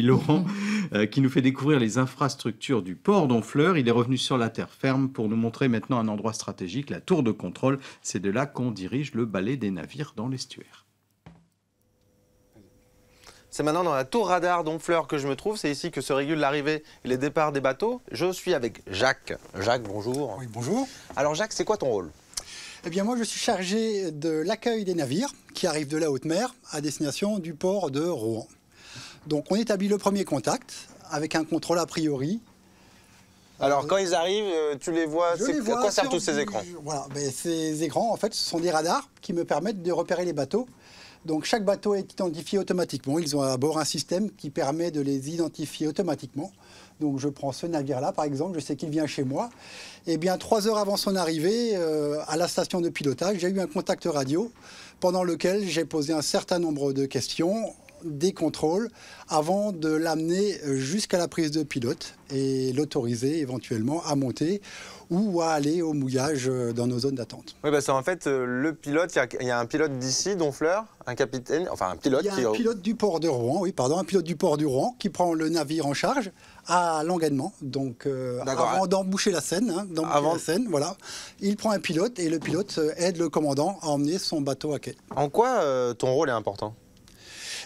Laurent, qui nous fait découvrir les infrastructures du port d'Honfleur. Il est revenu sur la terre ferme pour nous montrer maintenant un endroit stratégique, la tour de contrôle. C'est de là qu'on dirige le balai des navires dans l'estuaire. C'est maintenant dans la tour radar d'Honfleur que je me trouve. C'est ici que se régulent l'arrivée et les départs des bateaux. Je suis avec Jacques. Jacques, bonjour. Oui, bonjour. Alors Jacques, c'est quoi ton rôle? Eh bien, moi, je suis chargé de l'accueil des navires qui arrivent de la haute mer à destination du port de Rouen. Donc, on établit le premier contact avec un contrôle a priori. Alors, quand ils arrivent, tu les vois. À quoi servent tous ces écrans? Voilà, ces écrans, en fait, ce sont des radars qui me permettent de repérer les bateaux. Donc, chaque bateau est identifié automatiquement. Ils ont à bord un système qui permet de les identifier automatiquement. Donc, je prends ce navire-là, par exemple, je sais qu'il vient chez moi. Et bien, 3 heures avant son arrivée, à la station de pilotage, j'ai eu un contact radio pendant lequel j'ai posé un certain nombre de questions, des contrôles, avant de l'amener jusqu'à la prise de pilote et l'autoriser éventuellement à monter ou à aller au mouillage dans nos zones d'attente. Oui, parce qu'en fait, le pilote, il y a un pilote d'ici, d'Honfleur, un capitaine, enfin un pilote qui... Il y a un pilote du port de Rouen, un pilote du port du Rouen qui prend le navire en charge à l'engaînement, donc avant d'emboucher la Seine, voilà. Il prend un pilote et le pilote aide le commandant à emmener son bateau à quai. En quoi ton rôle est important?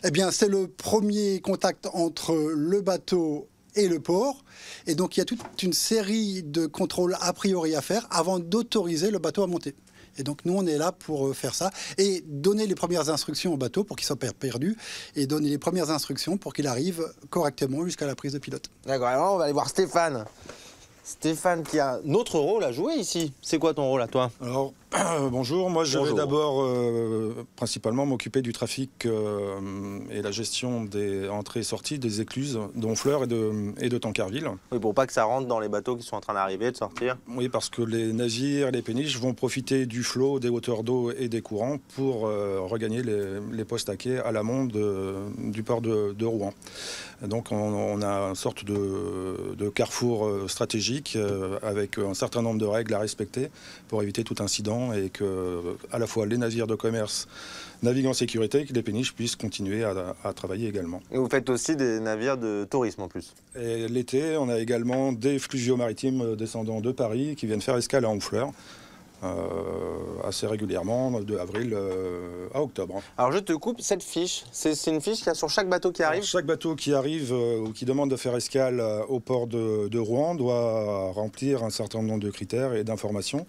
Eh bien, c'est le premier contact entre le bateau et le port. Et donc, il y a toute une série de contrôles a priori à faire avant d'autoriser le bateau à monter. Et donc, nous, on est là pour faire ça et donner les premières instructions au bateau pour qu'il ne soit pas perdu et donner les premières instructions pour qu'il arrive correctement jusqu'à la prise de pilote. D'accord, alors on va aller voir Stéphane. Stéphane qui a un autre rôle à jouer ici. C'est quoi ton rôle à toi? Alors, bonjour, moi je vais d'abord principalement m'occuper du trafic et la gestion des entrées et sorties des écluses d'Honfleur et de Tancarville. Oui, pour pas que ça rentre dans les bateaux qui sont en train d'arriver, de sortir. Oui, parce que les navires, les péniches vont profiter du flot, des hauteurs d'eau et des courants pour regagner les postes à quai à l'amont du port de Rouen. Donc on a une sorte de carrefour stratégique avec un certain nombre de règles à respecter pour éviter tout incident et que à la fois les navires de commerce naviguent en sécurité et que les péniches puissent continuer à travailler également. Et vous faites aussi des navires de tourisme en plus? Et l'été, on a également des fluviaux maritimes descendant de Paris qui viennent faire escale à Honfleur. Assez régulièrement, de avril à octobre. Alors je te coupe, cette fiche, c'est une fiche qu'il y a sur chaque bateau qui arrive? Alors, chaque bateau qui arrive ou qui demande de faire escale au port de Rouen doit remplir un certain nombre de critères et d'informations.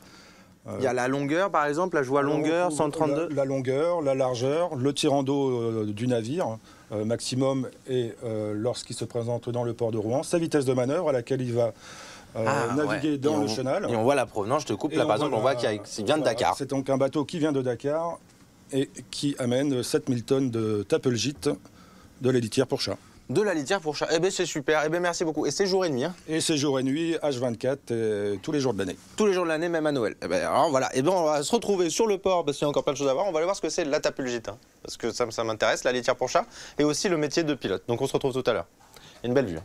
Il y a la longueur par exemple, la joie longueur, 132? La longueur, la largeur, le tirant d'eau du navire, maximum, et lorsqu'il se présente dans le port de Rouen, sa vitesse de manœuvre à laquelle il va naviguer dans le chenal. Et on voit la provenance, je te coupe, là par exemple, on voit qu'il vient de Dakar. C'est donc un bateau qui vient de Dakar et qui amène 7000 tonnes de tapeljite de la litière pour chat. De la litière pour chat, eh bien c'est super, eh bien merci beaucoup. Et c'est jour et nuit hein? Et c'est jour et nuit, H24, tous les jours de l'année. Tous les jours de l'année, même à Noël. Eh bien alors voilà, eh bien on va se retrouver sur le port, parce qu'il y a encore plein de choses à voir. On va aller voir ce que c'est la tapeljite, hein, parce que ça m'intéresse, la litière pour chat, et aussi le métier de pilote. Donc on se retrouve tout à l'heure. Une belle vue.